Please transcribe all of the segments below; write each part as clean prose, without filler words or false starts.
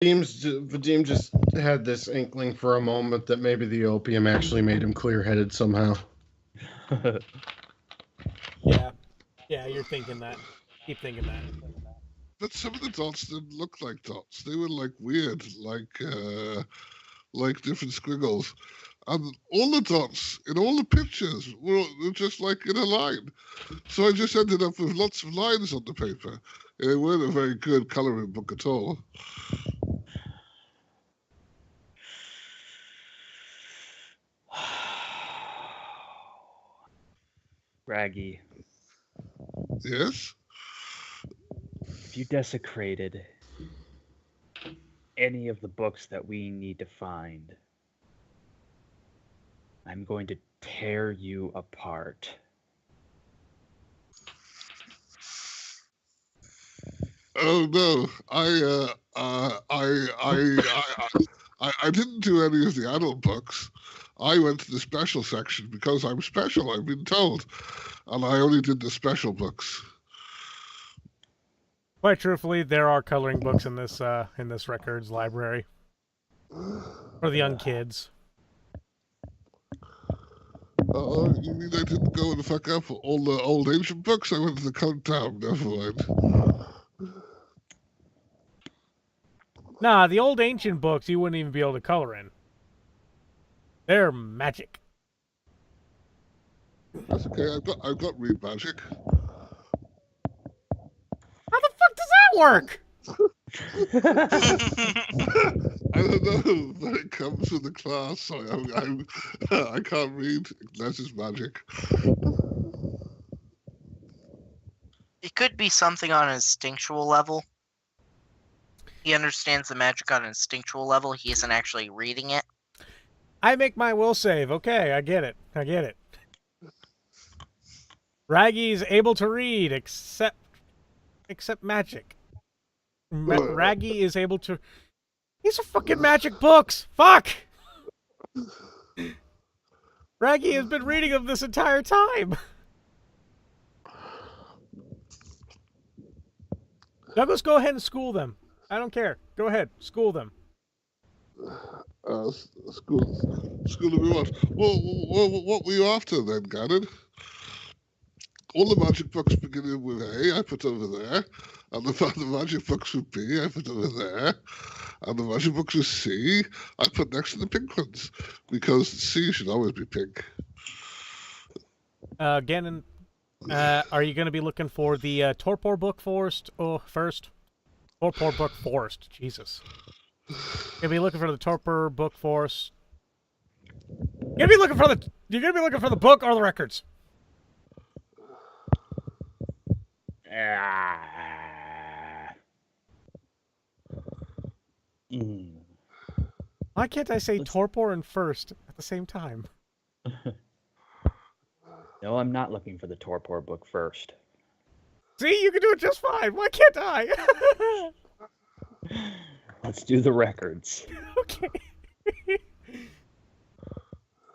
Vadim just had this inkling for a moment that maybe the opium actually made him clear-headed somehow. Yeah. Yeah, you're thinking that. Keep thinking that. But some of the dots didn't look like dots. They were like weird, like different squiggles. And all the dots in all the pictures were just like in a line. So I just ended up with lots of lines on the paper. It weren't a very good colouring book at all. Raggy, Yes? if you desecrated any of the books that we need to find, I'm going to tear you apart. Oh no, I didn't do any of the adult books. I went to the special section because I'm special, I've been told. And I only did the special books. Quite truthfully, there are coloring books in this records library for the young kids. Oh, you mean I didn't go and fuck up all the old ancient books? I went to the countdown, never mind. Nah, the old ancient books you wouldn't even be able to color in. They're magic. That's okay, I've got read magic. How the fuck does that work? I don't know, but it comes with the class, so I can't read unless it's magic. It could be something on an instinctual level. He understands the magic on an instinctual level. He isn't actually reading it. I make my will save. Okay, I get it. I get it. Raggy's able to read, except magic. Raggy is able to... These are fucking magic books! Fuck! Raggy has been reading them this entire time! Douglas, go ahead and school them. I don't care. Go ahead. School them. School of what? Well, what were you after then, Gannon? All the magic books beginning with A, I put over there. And the magic books with B, I put over there. And the magic books with C, I put next to the pink ones. Because C should always be pink. Gannon, are you going to be looking for the Torpor book first? Torpor book forest. Jesus. You're gonna be looking for the Torpor book forest. You're gonna be looking for the book or the records. Why can't I say Torpor and first at the same time? No, I'm not looking for the Torpor book first. See, you can do it just fine. Why can't I? Let's do the records. Okay.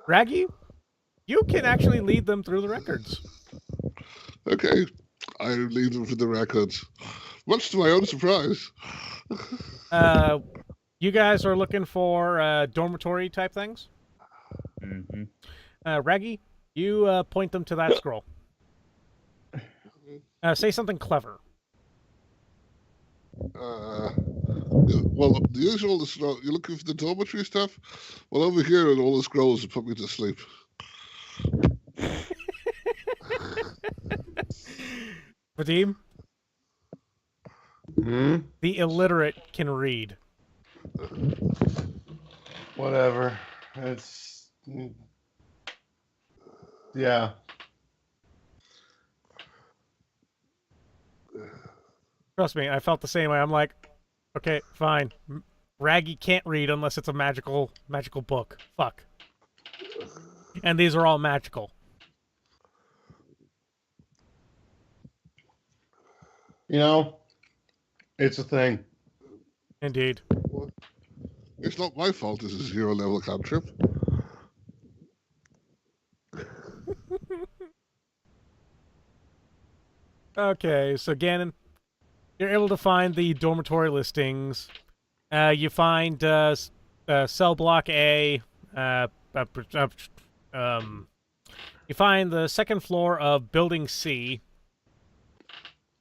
Raggy, you can actually lead them through the records. Okay, I lead them for the records. Much to my own surprise. You guys are looking for dormitory type things? Mm-hmm. Raggy, you point them to that scroll. Say something clever. Well, the usual, you're looking for the dormitory stuff? Well, over here are all the scrolls that put me to sleep. Vadim? Hmm? The illiterate can read. Whatever. It's... Yeah. Trust me, I felt the same way. I'm like, okay, fine. Raggy can't read unless it's a magical book. Fuck. And these are all magical. You know, it's a thing. Indeed. Well, it's not my fault this is a 0-level cantrip. Okay, so Gannon, you're able to find the dormitory listings, You find cell block A. You find the second floor of building C.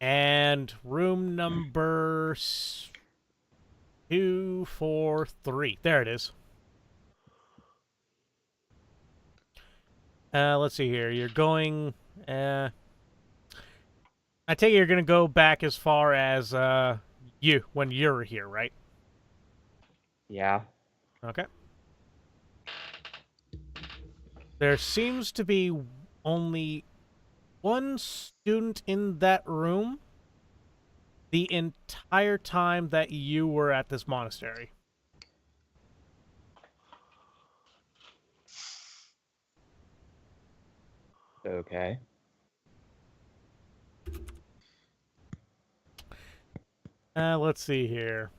And room number 243. There it is. Let's see here. You're going... I take it you're going to go back as far as when you're here, right? Yeah. Okay. There seems to be only one student in that room the entire time that you were at this monastery. Okay. Let's see here.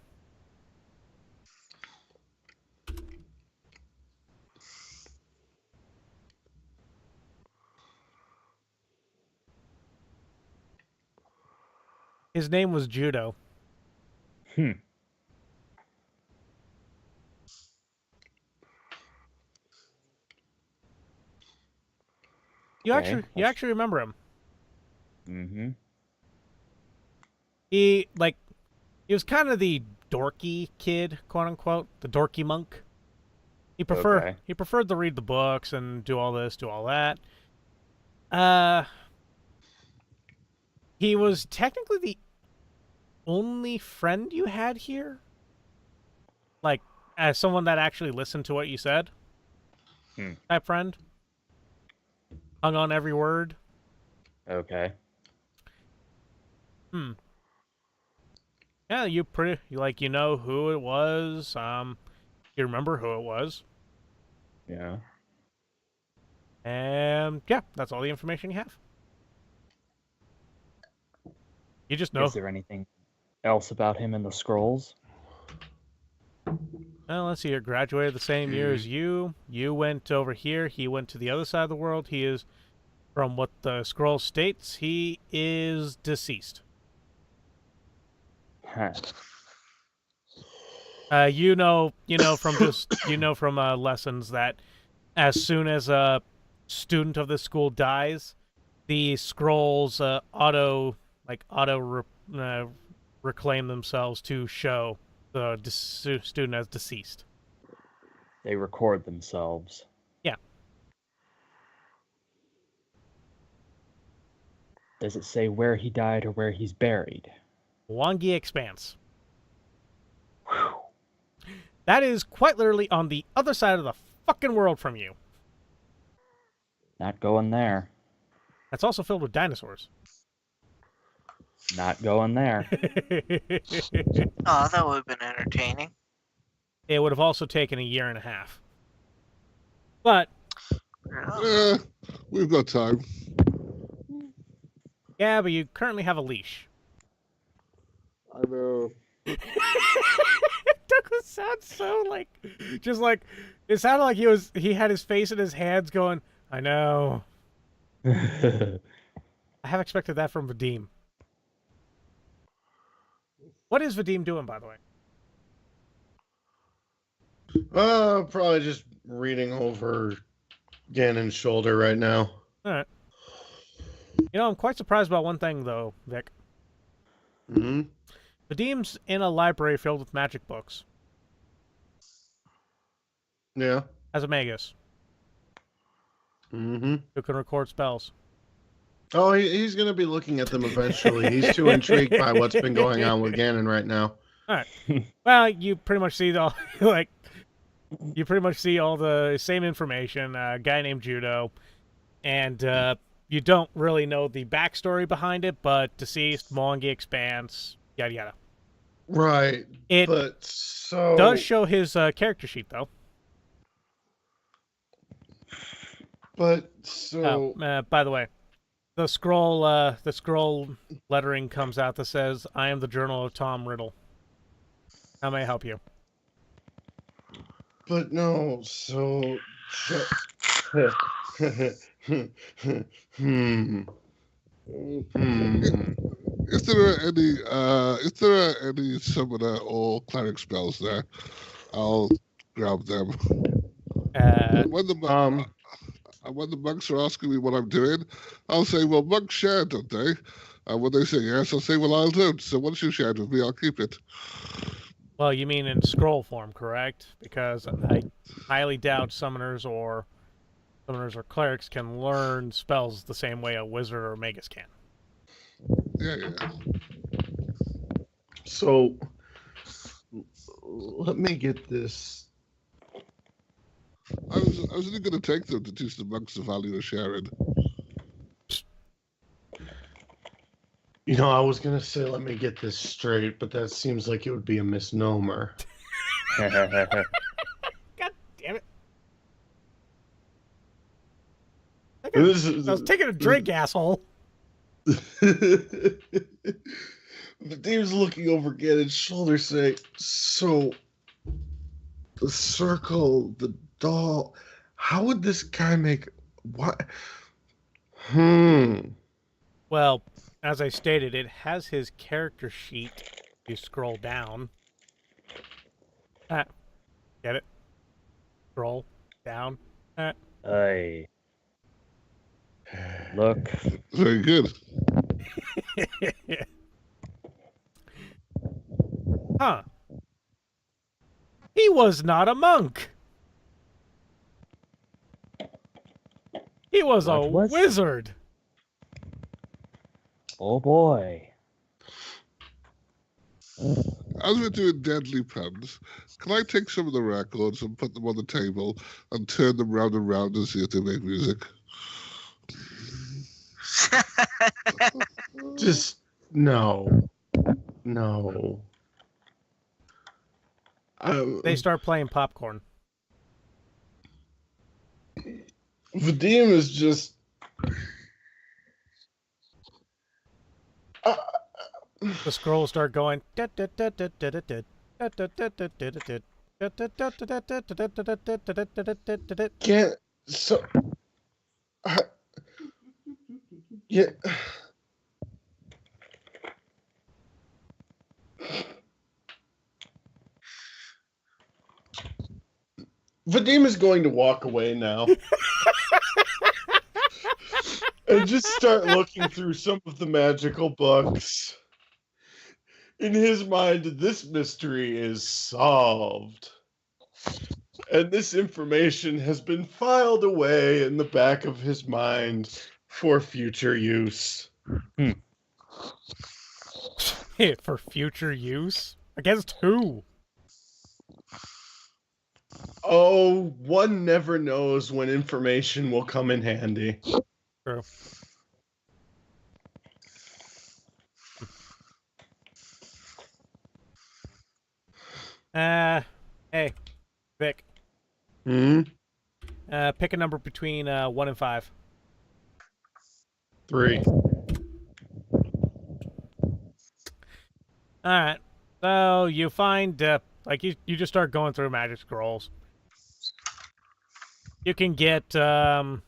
His name was Judo. Hmm. You Okay, actually remember him. Mm-hmm. He was kind of the dorky kid, quote unquote, the dorky monk. He preferred to read the books and do all this, do all that. He was technically the only friend you had here. Like, as someone that actually listened to what you said. Type friend. Hung on every word. Okay. Yeah, you know who it was. You remember who it was. Yeah. And yeah, that's all the information you have. You just know. Is there anything else about him in the scrolls? Well, let's see here. Graduated the same year as you. You went over here. He went to the other side of the world. He is, from what the scroll states, he is deceased. Huh. You know from lessons that as soon as a student of this school dies, the scrolls auto reclaim themselves to show the student as deceased. They record themselves. Yeah. Does it say where he died or where he's buried? Wangi Expanse. That is quite literally on the other side of the fucking world from you. Not going there. That's also filled with dinosaurs. Not going there. Oh, that would have been entertaining. It would have also taken 1.5 years. But Yeah, we've got time. yeah, but you currently have a leash. I know. Douglas sounds so it sounded like he had his face in his hands going, I know. I have expected that from Vadim. What is Vadim doing, by the way? Probably just reading over Gannon's shoulder right now. Alright. You know, I'm quite surprised about one thing though, Vic. Mm-hmm. Vadim's in a library filled with magic books. Yeah. As a magus. Mm-hmm. Who can record spells. Oh, he's going to be looking at them eventually. He's too intrigued by what's been going on with Gannon right now. Alright. Well, you pretty much see all the same information. A guy named Judo. And you don't really know the backstory behind it, but deceased, Mongi Expanse, yada yada. Right. It does show his character sheet, though. By the way, the scroll lettering comes out that says, "I am the Journal of Tom Riddle." How may I help you? But no, so... if there are any summoner or cleric spells there, I'll grab them. And when the monks are asking me what I'm doing, I'll say, "Well, monks share, don't they?" And when they say yes, I'll say, "Well, I don't. So once you shared with me, I'll keep it." Well, you mean in scroll form, correct? Because I highly doubt summoners or clerics can learn spells the same way a wizard or magus can. Yeah. So let me get this. I was only going to take them to teach the monks the value of sharing. You know, I was gonna say let me get this straight, but that seems like it would be a misnomer. God damn it! I was taking a drink, asshole. Dave's looking over Gannon's shoulder, saying, "So, the circle, the doll. How would this guy make what? Well, as I stated, it has his character sheet. You scroll down. Get it? Scroll down. Hey. Look. Very good. Huh. He was not a monk. He was a wizard. Oh boy. As we're doing deadly puns, can I take some of the records and put them on the table and turn them round and round and see if they make music? Just no. They start playing popcorn. Vadim is just. The scrolls start going. Can't. So. Yeah. Vadim is going to walk away now. And just start looking through some of the magical books. In his mind, this mystery is solved. And this information has been filed away in the back of his mind for future use. For future use? Against who? Oh, one never knows when information will come in handy. True. Hey, Vic. Pick a number between 1 and 5. 3. Alright. So you find, you just start going through magic scrolls. You can get 2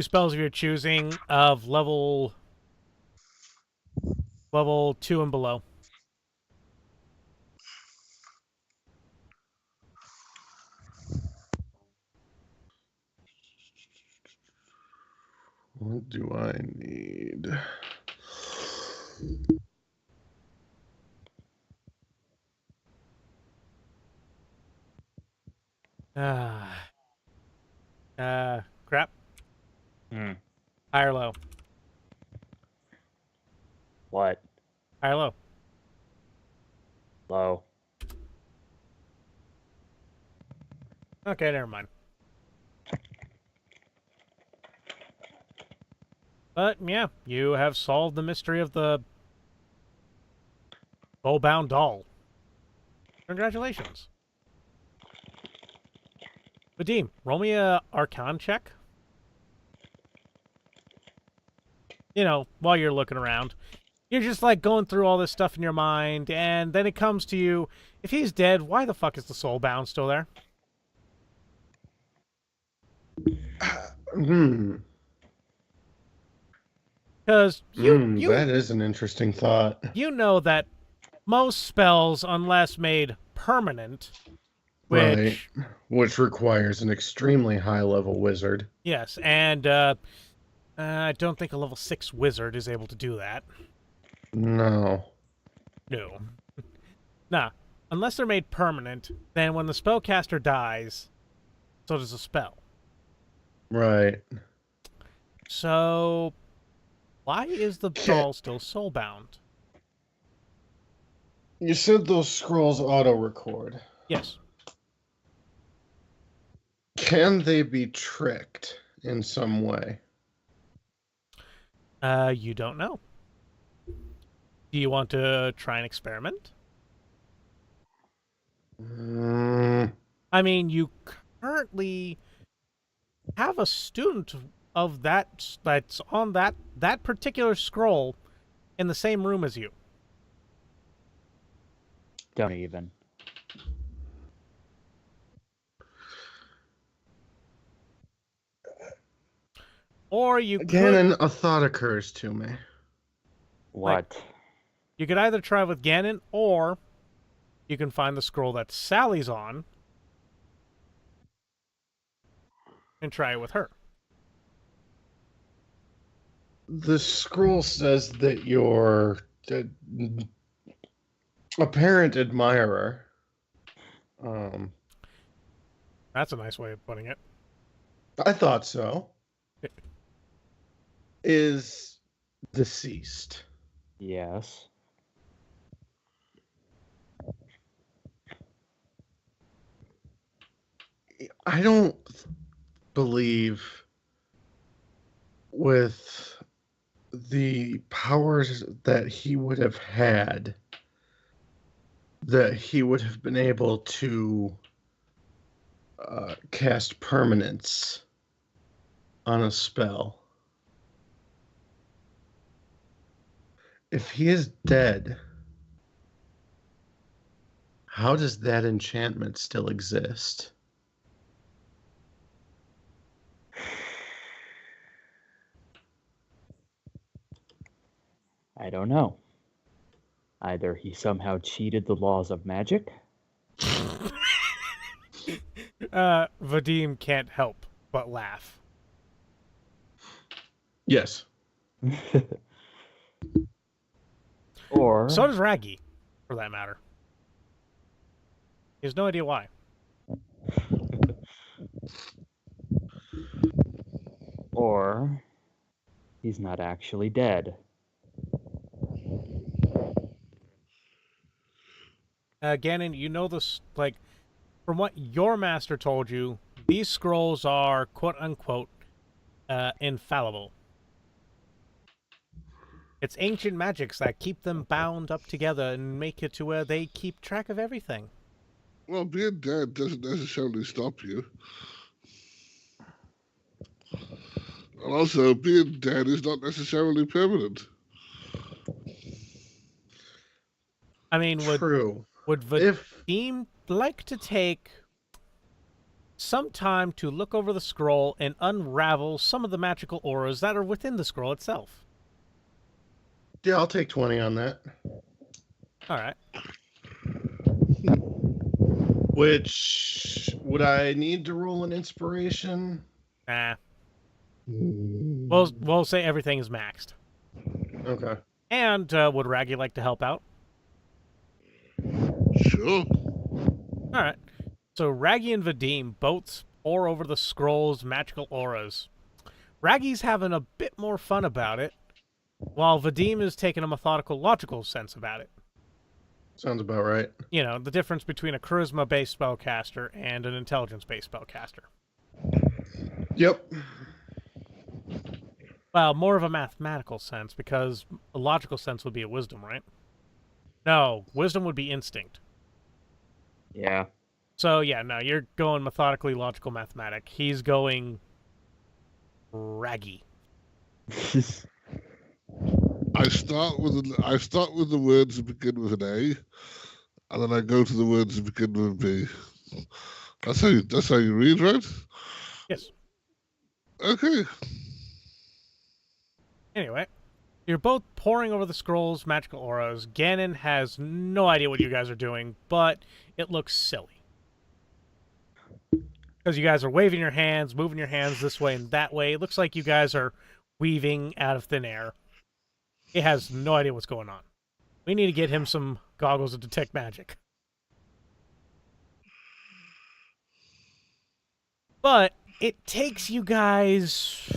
spells of your choosing of level 2 and below. What do I need? Crap. High or low? What? High or low? Low. Okay, never mind. But, yeah, you have solved the mystery of the bow-bound doll. Congratulations. Vadim, roll me a Arcana check. You know, while you're looking around. You're just, like, going through all this stuff in your mind, and then it comes to you, if he's dead, why the fuck is the soulbound still there? Because that is an interesting thought. you know that most spells, unless made permanent, which which requires an extremely high-level wizard. yes, and I don't think a level 6 wizard is able to do that. No. No. Nah. Unless they're made permanent, then when the spellcaster dies, so does the spell. Right. So, why is the doll still soulbound? You said those scrolls auto-record. Yes. Can they be tricked in some way? You don't know. Do you want to try an experiment? I mean, you currently have a student of that's on that particular scroll in the same room as you. Don't even. Or you Gannon, a thought occurs to me. What? You could either try with Gannon, or you can find the scroll that Sally's on and try it with her. The scroll says that your apparent admirer, That's a nice way of putting it. I thought so, is deceased. Yes. I don't believe with the powers that he would have had that he would have been able to cast permanence on a spell. If he is dead, how does that enchantment still exist? I don't know. Either he somehow cheated the laws of magic. Vadim can't help but laugh. Yes. Or So does Raggy, for that matter. He has no idea why. or he's not actually dead. Gannon, you know this, like, from what your master told you, these scrolls are quote-unquote infallible. It's ancient magics that keep them bound up together and make it to where they keep track of everything. Well, being dead doesn't necessarily stop you. And also, being dead is not necessarily permanent. I mean, True. would Vadim like to take some time to look over the scroll and unravel some of the magical auras that are within the scroll itself? Yeah, I'll take 20 on that. All right. Which, would I need to roll an inspiration? Nah. We'll say everything is maxed. Okay. And would Raggy like to help out? Sure. All right. So Raggy and Vadim both pore over the scroll's magical auras. Raggy's having a bit more fun about it, while Vadim is taking a methodical, logical sense about it. Sounds about right. You know, the difference between a charisma-based spellcaster and an intelligence-based spellcaster. Yep. Well, more of a mathematical sense, because a logical sense would be a wisdom, right? No, wisdom would be instinct. Yeah. So, yeah, no, you're going methodically, logical, mathematic. He's going Raggy. I start with the words that begin with an A, and then I go to the words that begin with a B. That's how you read, right? Yes. Okay. Anyway, You're both poring over the scrolls, magical auras. Gannon has no idea what you guys are doing, but it looks silly. Because you guys are waving your hands, moving your hands this way and that way. It looks like you guys are weaving out of thin air. He has no idea what's going on. We need to get him some goggles to detect magic. But it takes you guys...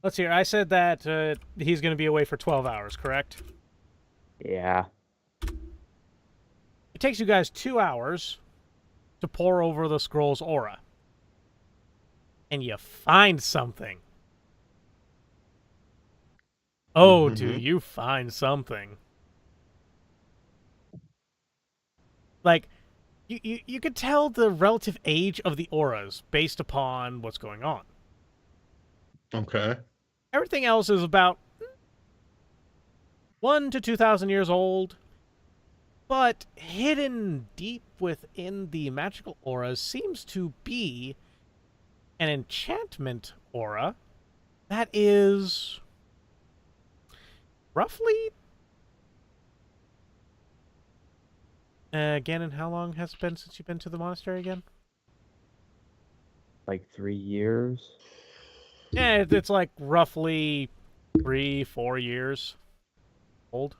Let's see here. I said that he's going to be away for 12 hours, correct? Yeah. It takes you guys 2 hours to pore over the scroll's aura. And you find something. Oh, do you find something? Like, you could tell the relative age of the auras based upon what's going on. Okay. Everything else is about 1,000 to 2,000 years old. But hidden deep within the magical auras seems to be an enchantment aura that is roughly... Gannon, how long has it been since you've been to the monastery again? Like 3 years. Yeah, it's like roughly 3-4 years old.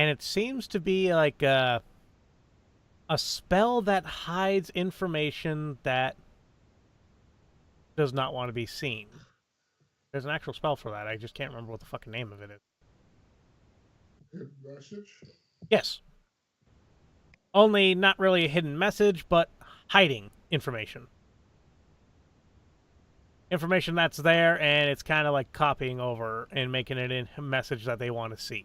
And it seems to be like a spell that hides information that does not want to be seen. There's an actual spell for that. I just can't remember what the fucking name of it is. Hidden message? Yes. Only not really a hidden message, but hiding information. Information that's there, and it's kind of like copying over and making it a message that they want to see.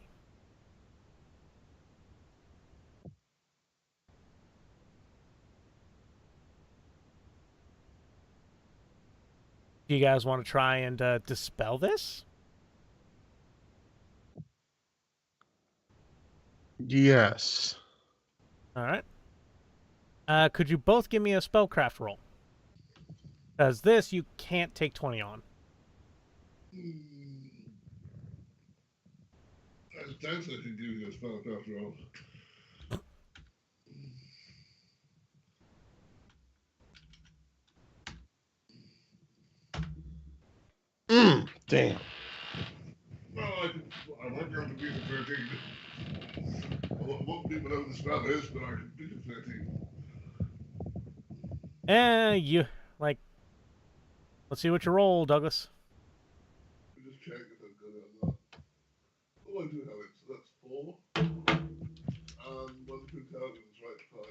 Do you guys want to try and dispel this? Yes. All right. Could you both give me a spellcraft roll? Because this you can't take 20 on. That's I can do this spellcraft roll. Damn. Well, I might be able to beat the 13. I won't beat whatever the spell is, but I can beat the 13. You, like... Let's see what you roll, Douglas. We just check if I'm good or not. Oh, I do have it, so that's 4. And 1 2 intelligence, right, 5.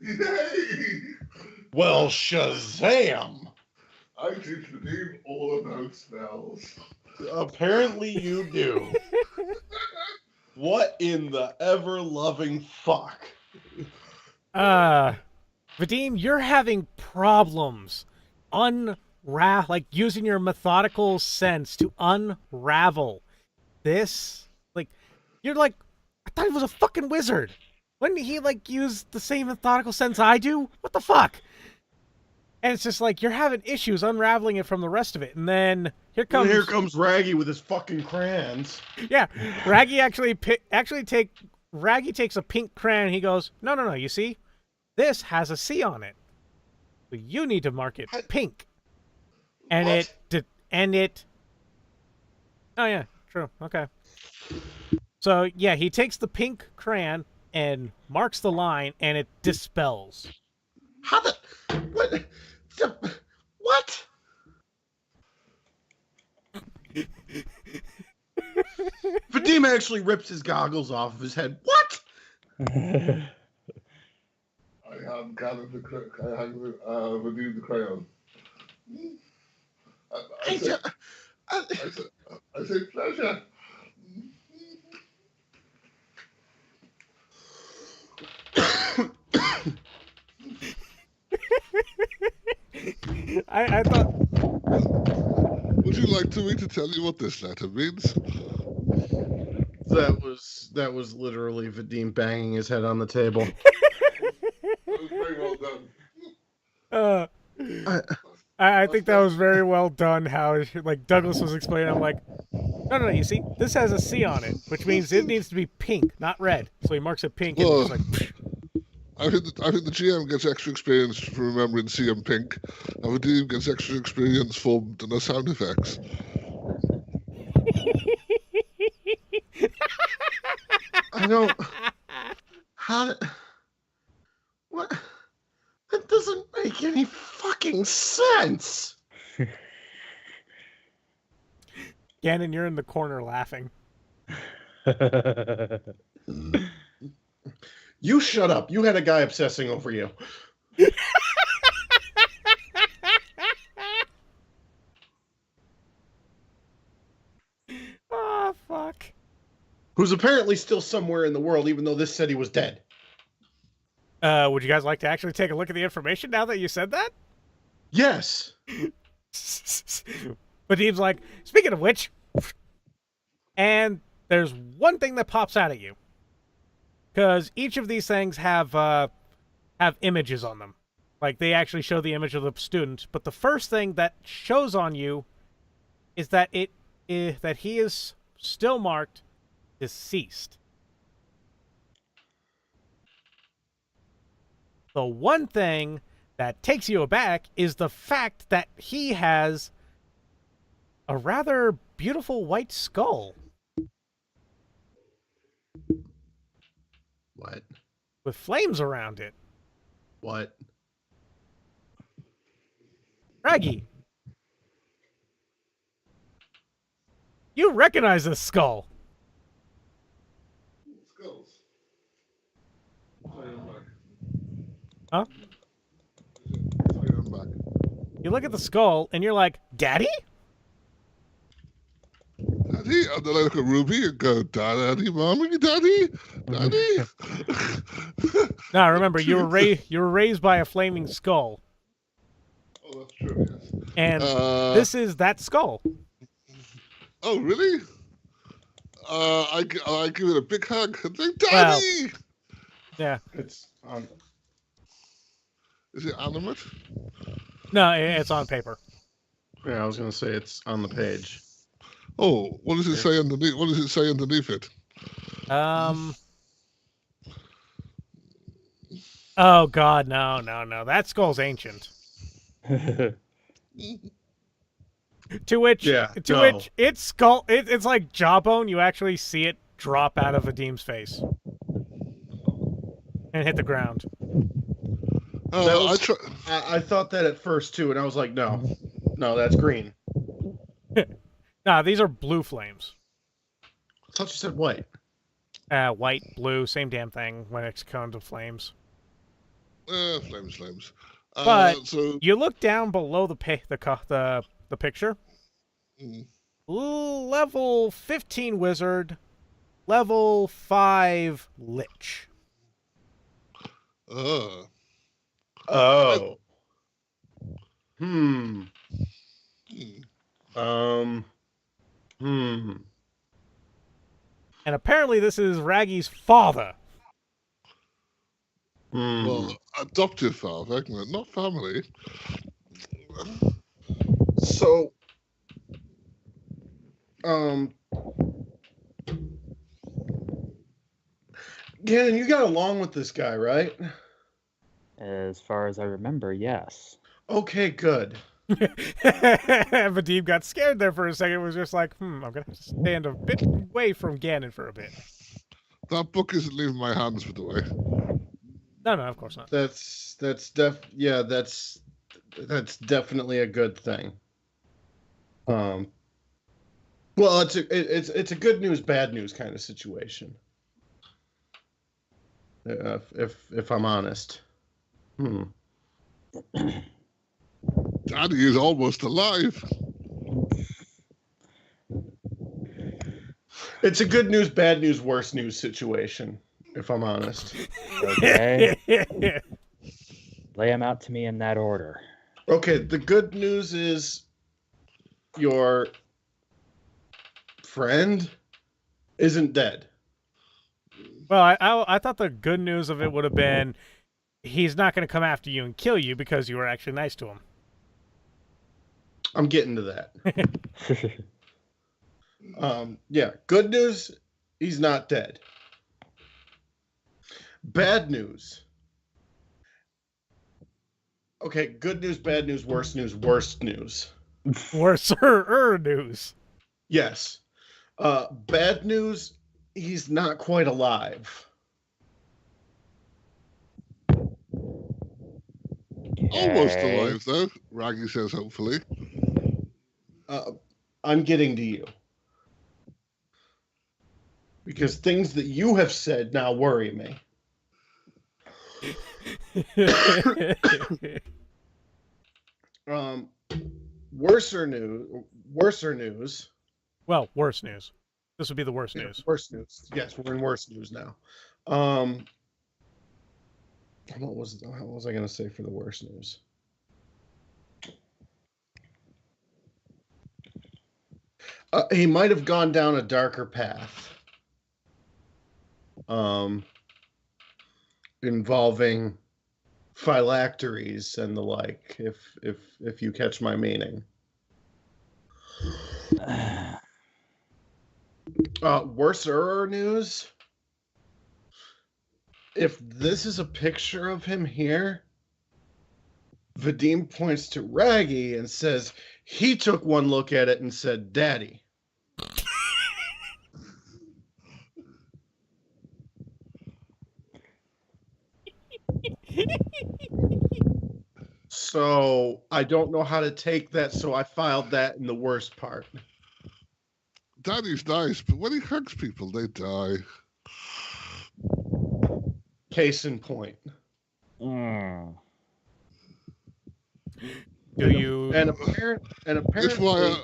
Yay! Well, Shazam! I teach the team all about spells. Apparently you do. What in the ever-loving fuck? Vadim, you're having problems like using your methodical sense to unravel this. Like, you're like, I thought he was a fucking wizard. Wouldn't he, like, use the same methodical sense I do? What the fuck? And it's just like, you're having issues unraveling it from the rest of it. And then here comes... And here comes Raggy with his fucking crayons. Yeah, Raggy Raggy takes a pink crayon and he goes, no, you see? This has a C on it. So you need to mark it pink. And What? it... Oh, yeah, true, okay. So, yeah, he takes the pink crayon and marks the line, and it dispels. How the... What? What? Vadim actually rips his goggles off of his head. What? I have gathered I have reviewed the crayon. I say pleasure. I thought. Would you like me to tell you what this letter means? That was literally Vadim banging his head on the table. That was very well done. I think that was very well done. How like Douglas was explaining, I'm like, no. You see, this has a C on it, which means it needs to be pink, not red. So he marks it pink, and he's just like. I think the GM gets extra experience for remembering C and pink, and Vadim gets extra experience for the sound effects. I don't. How? What? That doesn't make any fucking sense. Gannon, you're in the corner laughing. You shut up. You had a guy obsessing over you. Oh, fuck. Who's apparently still somewhere in the world, even though this said he was dead. Would you guys like to actually take a look at the information now that you said that? Yes. Vadim's like, speaking of which, and there's one thing that pops out at you. Because each of these things have images on them. Like, they actually show the image of the student. But the first thing that shows on you is that that he is still marked deceased. The one thing that takes you aback is the fact that he has a rather beautiful white skull. What? With flames around it. What? Raggy. You recognize this skull. Skulls. Huh? I'm back. You look at the skull and you're like, Daddy? Daddy? And then I look at Ruby and go, Daddy, Mommy, Daddy? Daddy? Now remember, you were raised by a flaming skull. Oh, that's true, yes. And this is that skull. Oh, really? I give it a big hug and say, Daddy! Yeah. It's on. Is it animate? No, it's on paper. Yeah, I was gonna say it's on the page. Oh, what does it say underneath? What does it say underneath it? Oh God, no. That skull's ancient. To which its skull, it's like jawbone. You actually see it drop out of Vadim's face and hit the ground. I thought that at first too, and I was like, no, that's green. Nah, these are blue flames. I thought you said white. White, blue, same damn thing when it comes to flames. Flames. But so you look down below the picture. Mm. Level 15 wizard, level 5 lich. Oh. And apparently this is Raggy's father. Well, adoptive father, not family. So, Gannon, you got along with this guy, right? As far as I remember, yes. Okay, good. Vadim got scared there for a second. Was just like, I'm gonna have to stand a bit away from Gannon for a bit. That book isn't leaving my hands, by the way. No, of course not. That's definitely a good thing. Well, it's a good news, bad news kind of situation. If I'm honest. Daddy is almost alive. It's a good news, bad news, worse news situation, if I'm honest. Okay. Lay them out to me in that order. Okay, the good news is your friend isn't dead. Well, I thought the good news of it would have been he's not going to come after you and kill you because you were actually nice to him. I'm getting to that. Yeah, good news, he's not dead. Bad news. Okay, good news, bad news, worst news, worst news. Worser news. Yes. Bad news, he's not quite alive. Almost Okay. alive, though. Raggy says, hopefully. I'm getting to you. Because things that you have said now worry me. Worser news. Well, worse news. This would be the worst Yeah, news. worse news. Yes, we're in worse news now. What was I going to say for the worst news? He might have gone down a darker path. Involving phylacteries and the like, if you catch my meaning. Worser news. If this is a picture of him here, Vadim points to Raggy and says he took one look at it and said, "Daddy." So I don't know how to take that, so I filed that in the worst part. Daddy's nice, but when he hugs people, they die. Case in point. Do you? And apparently, It's why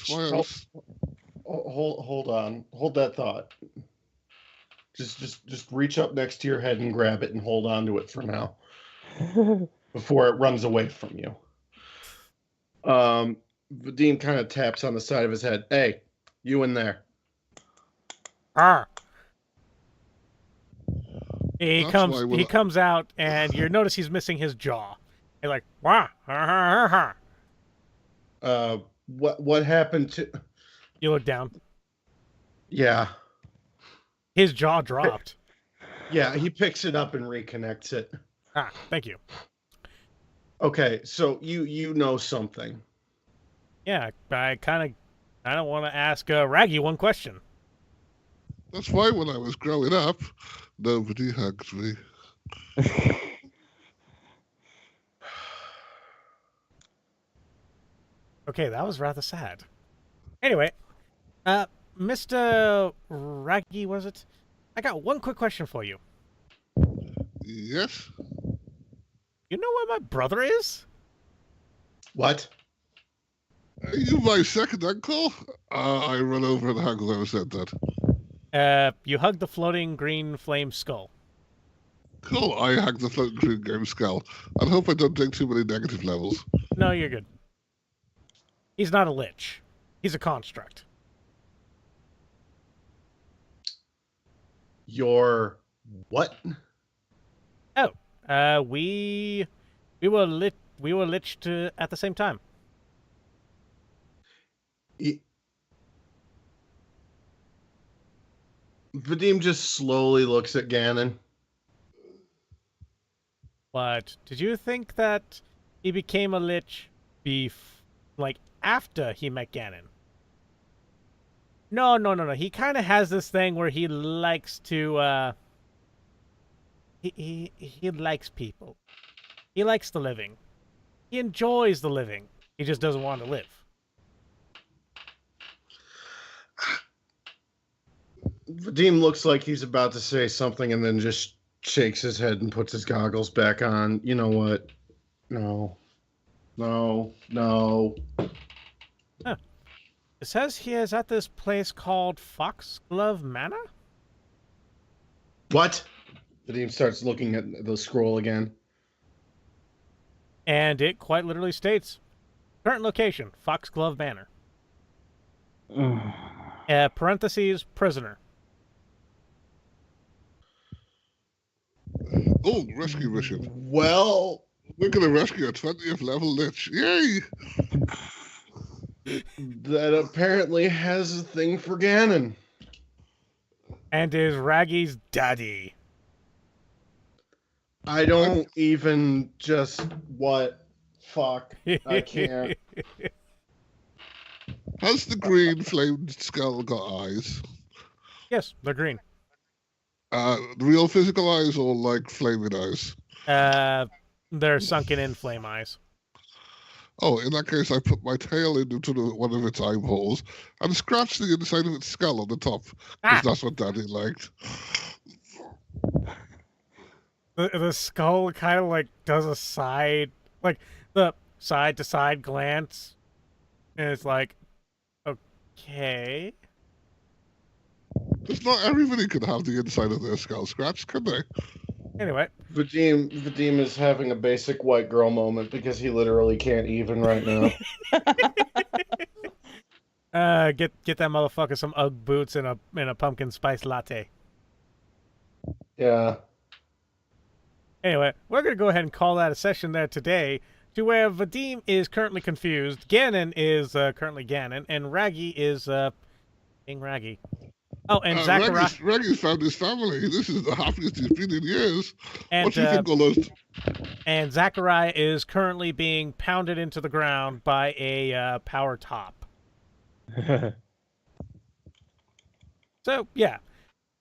I was... hold on, hold that thought. Just reach up next to your head and grab it and hold on to it for now, before it runs away from you. Vadim kind of taps on the side of his head. Hey, you in there? He comes out, and you notice he's missing his jaw. You're like, wah, What happened to? You look down. Yeah, His jaw dropped. yeah. He picks it up and reconnects it. Thank you. Okay, so you know something. Yeah, I kind of want to ask Raggy one question. That's why when I was growing up, nobody hugged me. Okay, that was rather sad. Anyway, Mr. Raggy, was it? I got one quick question for you. Yes? You know where my brother is? What? Are you my second uncle? I run over and hug whoever said that. You hugged the floating green flame skull. Cool, I hug the floating green game skull. I hope I don't take too many negative levels. No, you're good. He's not a lich. He's a construct. Your what? Oh, we were liched at the same time. Vadim just slowly looks at Gannon. But did you think that he became a lich after he met Gannon? No. He kind of has this thing where he likes to, he likes people. He likes the living. He enjoys the living. He just doesn't want to live. Vadim looks like he's about to say something and then just shakes his head and puts his goggles back on. You know what? No. Huh. It says he is at this place called Foxglove Manor? What? Vadim starts looking at the scroll again. And it quite literally states, current location, Foxglove Manor. Parentheses, prisoner. Oh, rescue mission. Well, We're going to rescue a 20th level lich. Yay! that apparently has a thing for Gannon. And is Raggy's daddy. I don't even just what fuck. I can't. Has the green flamed skull got eyes? Yes, they're green. Real physical eyes or like flaming eyes? They're sunken in flame eyes. Oh, in that case, I put my tail into one of its eyeballs and scratched the inside of its skull on the top, because that's what Daddy liked. The skull kind of like does a side, like the side to side glance, and it's like, okay. Because not everybody could have the inside of their skull scratched, could they? Anyway, Vadim is having a basic white girl moment because he literally can't even right now. get that motherfucker some UGG boots and a pumpkin spice latte. Yeah. Anyway, we're going to go ahead and call that a session there today, to where Vadim is currently confused, Gannon is currently Gannon, and Raggy is being Raggy. Oh, and Zacharia. Raggy's found his family. This is the happiest he's been in years. And, what do you think all those... And Zacharia is currently being pounded into the ground by a power top. So, yeah.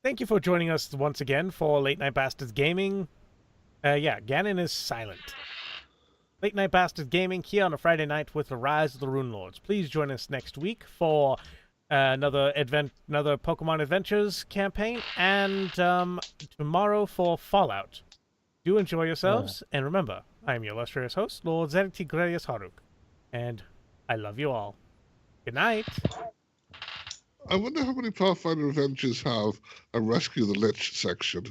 Thank you for joining us once again for Late Night Bastards Gaming. Yeah, Gannon is silent. Late Night Bastards Gaming here on a Friday night with the Rise of the Runelords. Please join us next week for another Pokemon Adventures campaign, and tomorrow for Fallout. Do enjoy yourselves, and remember, I am your illustrious host, Lord Zenitigreus Haruk, and I love you all. Good night. I wonder how many Pathfinder adventures have a Rescue the Lich section.